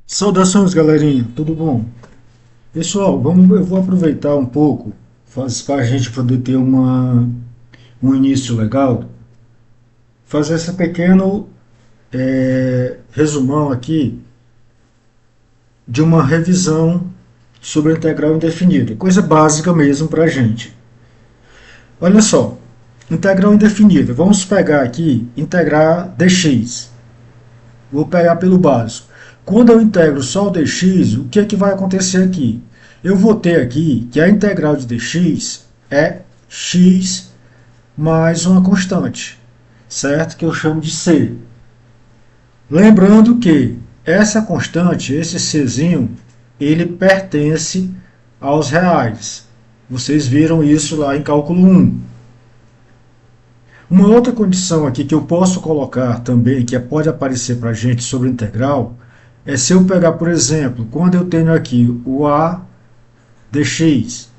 Saudações, galerinha, tudo bom? Pessoal, eu vou aproveitar um pouco para a gente poder ter um início legal, fazer esse pequeno resumão aqui de uma revisão sobre a integral indefinida, coisa básica mesmo para a gente. Olha só, integral indefinida, vamos pegar aqui, integrar dx. Vou pegar pelo básico. Quando eu integro só o dx, o que é que vai acontecer aqui? Eu vou ter aqui que a integral de dx é x mais uma constante, certo? Que eu chamo de c. Lembrando que essa constante, esse czinho, ele pertence aos reais. Vocês viram isso lá em cálculo 1. Uma outra condição aqui que eu posso colocar também, que pode aparecer para a gente sobre integral, é se eu pegar, por exemplo, quando eu tenho aqui o a dx,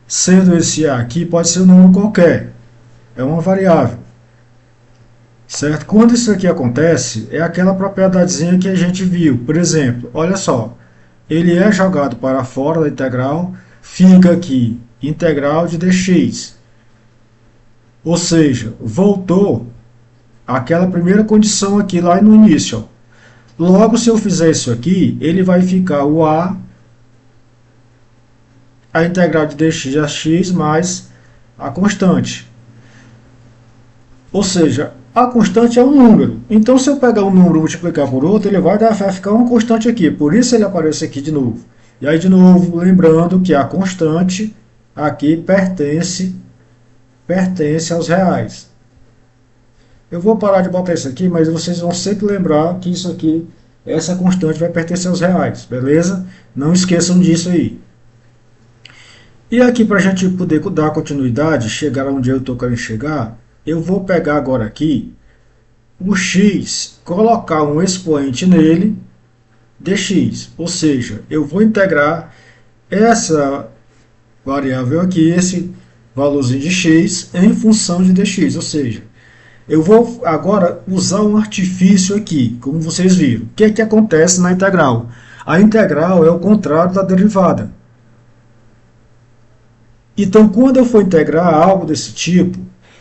sendo esse a aqui, pode ser um número qualquer, é uma variável, certo? Quando isso aqui acontece, é aquela propriedadezinha que a gente viu. Por exemplo, olha só, ele é jogado para fora da integral, fica aqui, integral de dx, ou seja, voltou àquela primeira condição aqui lá no início. Logo, se eu fizer isso aqui, ele vai ficar o a integral de dx a x mais a constante. Ou seja, a constante é um número. Então, se eu pegar um número e multiplicar por outro, ele vai ficar uma constante aqui. Por isso ele aparece aqui de novo. E aí, de novo, lembrando que a constante aqui pertence aos reais. Eu vou parar de botar isso aqui, mas vocês vão sempre lembrar que isso aqui, essa constante vai pertencer aos reais, beleza? Não esqueçam disso aí. E aqui, para a gente poder dar continuidade, chegar onde eu estou querendo chegar, eu vou pegar agora aqui o x, colocar um expoente nele, dx. Ou seja, eu vou integrar essa variável aqui, esse valorzinho de x, em função de dx. Ou seja, eu vou agora usar um artifício aqui, como vocês viram. O que é que acontece na integral? A integral é o contrário da derivada. Então, quando eu for integrar algo desse tipo,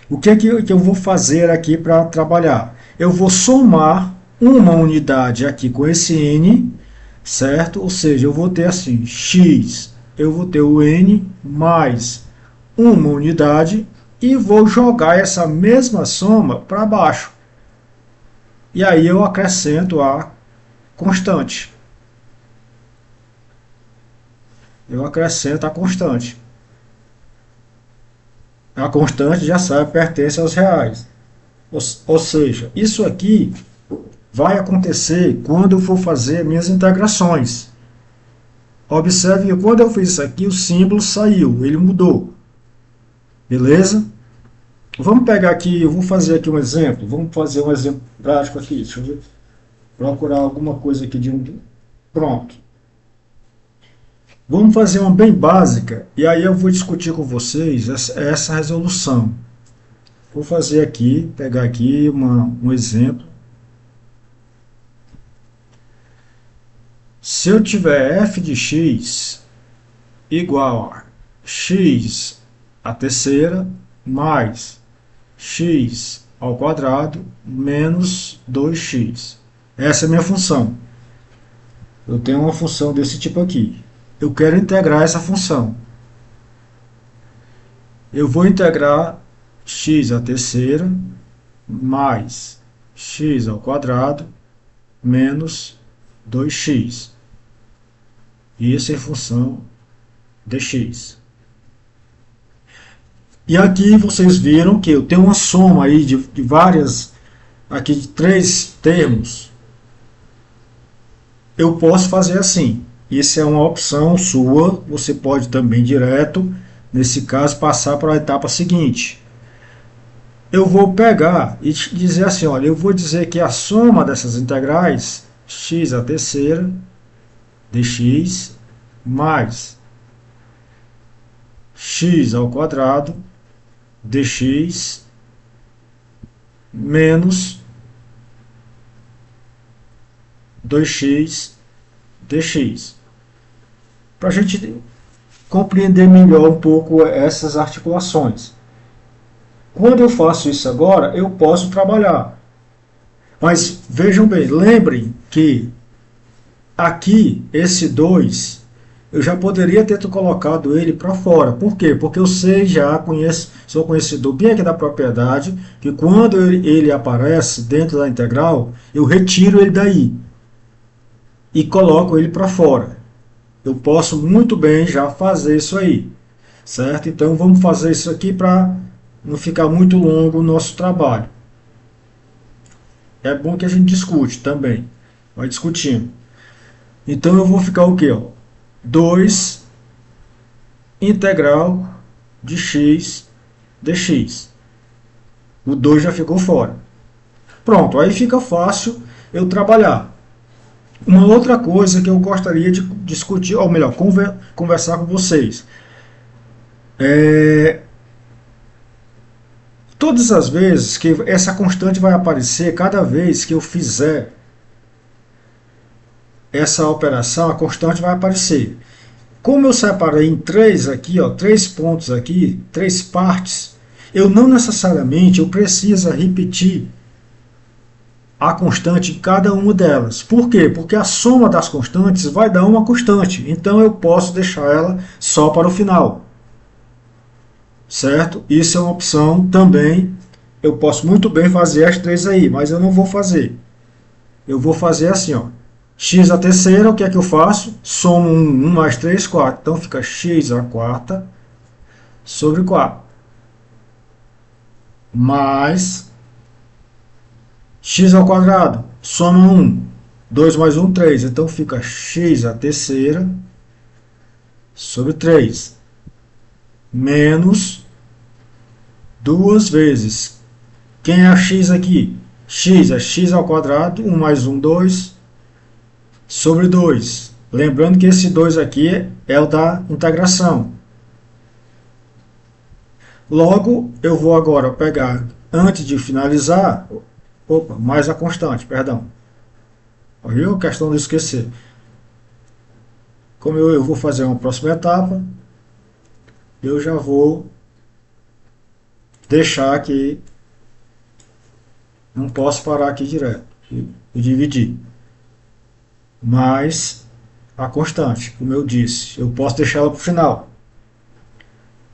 o que é que eu vou fazer aqui para trabalhar? Eu vou somar uma unidade aqui com esse n, certo? Ou seja, eu vou ter assim, x, eu vou ter o n mais uma unidade e vou jogar essa mesma soma para baixo. E aí eu acrescento a constante. Eu acrescento a constante. A constante, já sabe, pertence aos reais. Ou seja, isso aqui vai acontecer quando eu for fazer minhas integrações. Observe que quando eu fiz isso aqui, o símbolo saiu, ele mudou. Beleza? Vamos pegar aqui, eu vou fazer aqui um exemplo. Vamos fazer um exemplo prático aqui. Deixa eu ver, procurar alguma coisa aqui de um. Pronto. Vamos fazer uma bem básica e aí eu vou discutir com vocês essa resolução. Vou fazer aqui, pegar aqui um exemplo. Se eu tiver f de x igual a x à terceira mais x ao quadrado menos 2x. Essa é a minha função. Eu tenho uma função desse tipo aqui. Eu quero integrar essa função. Eu vou integrar x à terceira mais x ao quadrado menos 2x. Isso em função de x. E aqui vocês viram que eu tenho uma soma aí de várias, aqui de três termos. Eu posso fazer assim. Isso é uma opção sua. Você pode também direto, nesse caso, passar para a etapa seguinte. Eu vou pegar e dizer assim, olha, eu vou dizer que a soma dessas integrais, x à terceira, dx, mais x ao quadrado, dx, menos 2x dx. Para a gente compreender melhor um pouco essas articulações. Quando eu faço isso agora, eu posso trabalhar. Mas vejam bem, lembrem que aqui, esse 2, eu já poderia ter colocado ele para fora. Por quê? Porque eu sei, já conheço, sou conhecedor bem aqui da propriedade, que quando ele aparece dentro da integral, eu retiro ele daí e coloco ele para fora. Eu posso muito bem já fazer isso aí, certo? Então vamos fazer isso aqui para não ficar muito longo o nosso trabalho. É bom que a gente discute também, vai discutindo. Então eu vou ficar o quê? 2 integral de x dx. O 2 já ficou fora. Pronto, aí fica fácil eu trabalhar. Uma outra coisa que eu gostaria de discutir, ou melhor, conversar com vocês. Todas as vezes que essa constante vai aparecer, cada vez que eu fizer essa operação, a constante vai aparecer. Como eu separei em três aqui, ó, três pontos aqui, três partes, eu não necessariamente eu preciso repetir a constante em cada uma delas. Por quê? Porque a soma das constantes vai dar uma constante. Então eu posso deixar ela só para o final. Certo? Isso é uma opção também. Eu posso muito bem fazer as três aí, mas eu não vou fazer. Eu vou fazer assim, ó. X a terceira, o que é que eu faço? Somo 1 mais 3, 4. Então fica x a quarta sobre 4. Mais x ao quadrado. Soma 1. 2 mais 1, 3. Então fica x a terceira sobre 3. Menos 2 vezes. Quem é x aqui? X é x ao quadrado. 1 mais 1, 2. Sobre 2. Lembrando que esse 2 aqui é o da integração. Logo, eu vou agora pegar, antes de finalizar, mais a constante, perdão. Viu? Questão de esquecer. Como eu vou fazer uma próxima etapa, eu já vou deixar aqui, não posso parar aqui direto e dividir. Mais a constante, como eu disse, eu posso deixar ela para o final.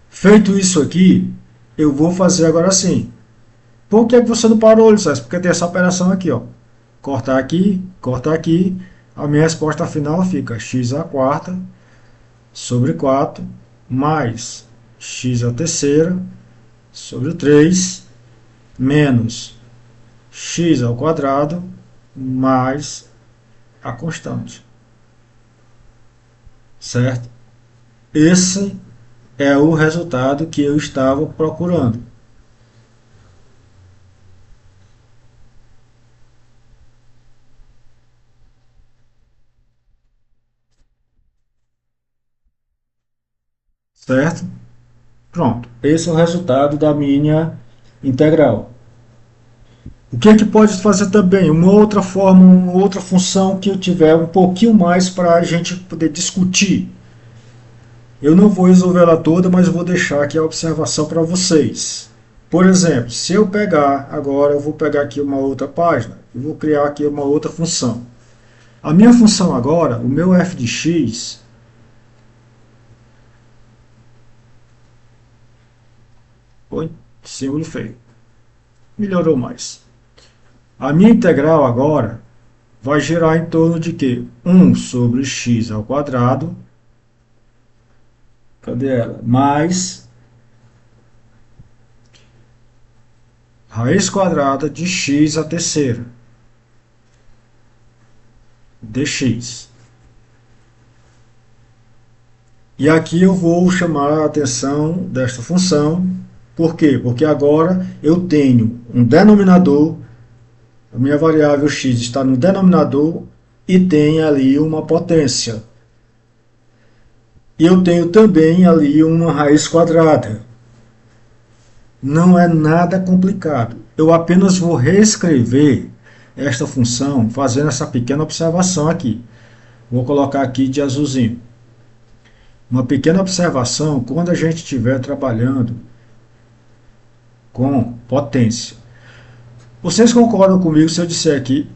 Feito isso aqui, eu vou fazer agora sim. Por que você não parou, Ulisses? Porque tem essa operação aqui, ó. Cortar aqui, cortar aqui. A minha resposta final fica x a quarta sobre 4 mais x a terceira sobre 3 menos x ao quadrado mais a constante. Certo? Esse é o resultado que eu estava procurando. Certo? Pronto. Esse é o resultado da minha integral. O que é que pode fazer também? Uma outra forma, uma outra função que eu tiver um pouquinho mais para a gente poder discutir. Eu não vou resolver ela toda, mas vou deixar aqui a observação para vocês. Por exemplo, se eu pegar, agora eu vou pegar aqui uma outra página, e vou criar aqui uma outra função. A minha função agora, o meu f de x, põe símbolo feio, melhorou mais. A minha integral agora vai girar em torno de quê? 1 sobre x ao quadrado, cadê ela? Mais raiz quadrada de x à terceira, dx. E aqui eu vou chamar a atenção desta função. Por quê? Porque agora eu tenho um denominador, a minha variável x está no denominador e tem ali uma potência. E eu tenho também ali uma raiz quadrada. Não é nada complicado. Eu apenas vou reescrever esta função fazendo essa pequena observação aqui. Vou colocar aqui de azulzinho. Uma pequena observação quando a gente estiver trabalhando com potência. Vocês concordam comigo se eu disser aqui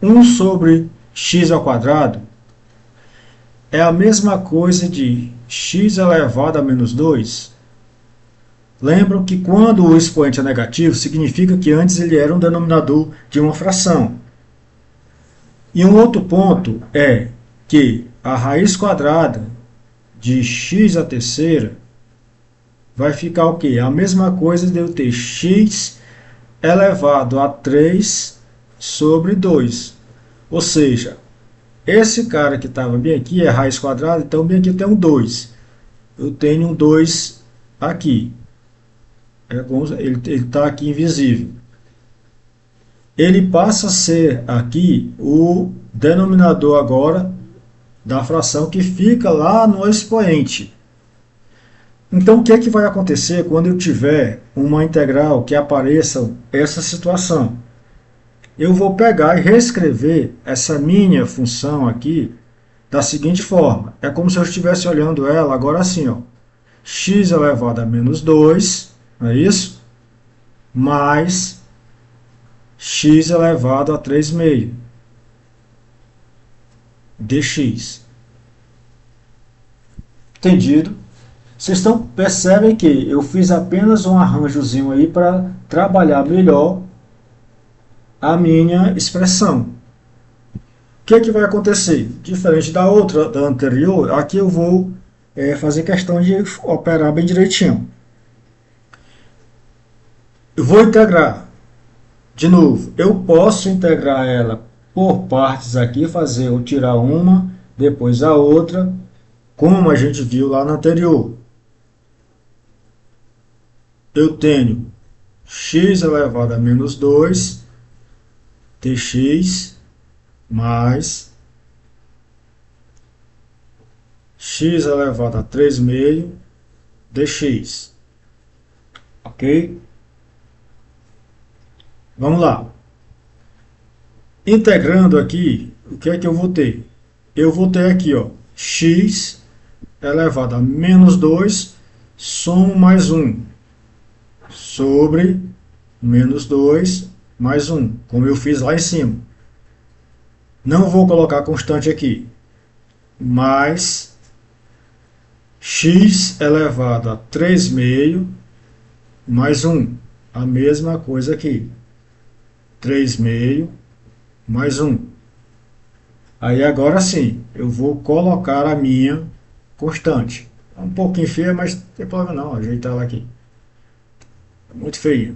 1 sobre x ao quadrado é a mesma coisa de x elevado a menos 2? Lembram que quando o expoente é negativo, significa que antes ele era um denominador de uma fração. E um outro ponto é que a raiz quadrada de x à terceira vai ficar o quê? A mesma coisa de eu ter x elevado a 3 sobre 2. Ou seja, esse cara que estava bem aqui é raiz quadrada, então bem aqui tem um 2. Eu tenho um 2 aqui. Ele está aqui invisível. Ele passa a ser aqui o denominador agora da fração que fica lá no expoente. Então, o que é que vai acontecer quando eu tiver uma integral que apareça essa situação? Eu vou pegar e reescrever essa minha função aqui da seguinte forma. É como se eu estivesse olhando ela agora assim, ó. X elevado a menos 2, não é isso? Mais x elevado a 3,5 dx. Entendido? Vocês percebem que eu fiz apenas um arranjozinho aí para trabalhar melhor a minha expressão. O que é que vai acontecer? Diferente da outra, da anterior, aqui eu vou fazer questão de operar bem direitinho. Eu vou integrar. De novo, eu posso integrar ela por partes aqui, fazer eu tirar uma, depois a outra, como a gente viu lá no anterior. Eu tenho x elevado a menos 2 dx mais x elevado a 3,5 dx. Ok? Vamos lá. Integrando aqui, o que é que eu vou ter? Eu vou ter aqui, ó, x elevado a menos 2, somo mais 1, sobre menos 2 mais 1, como eu fiz lá em cima. Não vou colocar constante aqui, mais x elevado a 3,5 mais 1, a mesma coisa aqui. 3,5 mais 1. Aí agora sim, eu vou colocar a minha constante. É um pouquinho feia, mas não tem problema não, ajeitar ela aqui. Muito feia.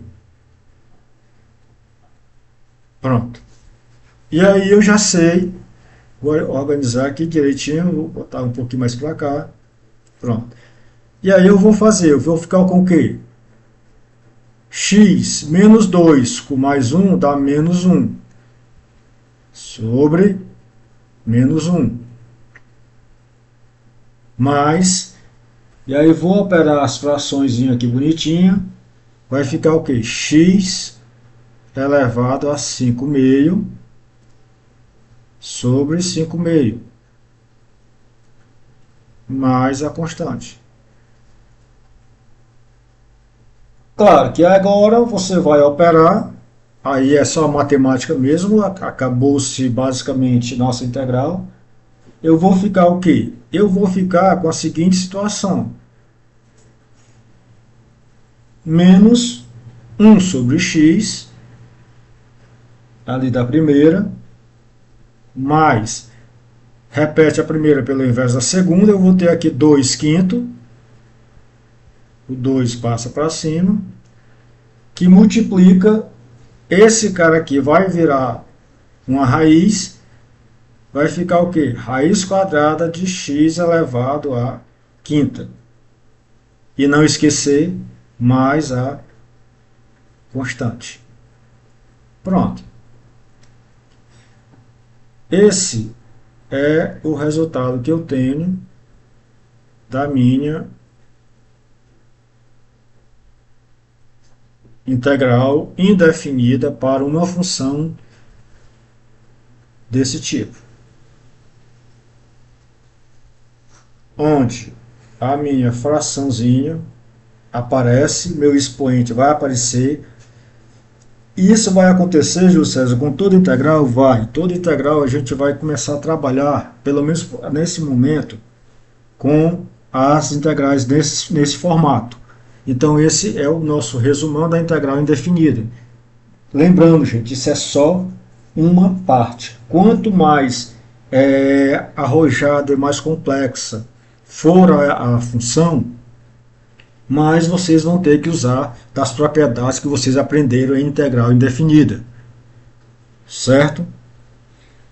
Pronto. E aí eu já sei, vou organizar aqui direitinho, vou botar um pouquinho mais para cá. Pronto. E aí eu vou ficar com o quê? X menos 2 com mais 1 dá menos 1. Sobre menos 1. Mais, e aí vou operar as frações aqui bonitinha. Vai ficar o quê? X elevado a 5,5 sobre 5,5 mais a constante. Claro que agora você vai operar, aí é só matemática mesmo, acabou-se basicamente nossa integral. Eu vou ficar o quê? Eu vou ficar com a seguinte situação. Menos 1 sobre x, ali da primeira, mais, repete a primeira pelo inverso da segunda, eu vou ter aqui 2 quinto, o 2 passa para cima, que multiplica, esse cara aqui vai virar uma raiz, vai ficar o quê? Raiz quadrada de x elevado a quinta. E não esquecer mais a constante. Pronto. Esse é o resultado que eu tenho da minha integral indefinida para uma função desse tipo, onde a minha fraçãozinha aparece, meu expoente vai aparecer. Isso vai acontecer, Júlio César, com toda integral? Vai. Toda integral a gente vai começar a trabalhar, pelo menos nesse momento, com as integrais nesse formato. Então esse é o nosso resumão da integral indefinida. Lembrando, gente, isso é só uma parte. Quanto mais arrojada e mais complexa for a função, mais vocês vão ter que usar das propriedades que vocês aprenderam em integral indefinida. Certo?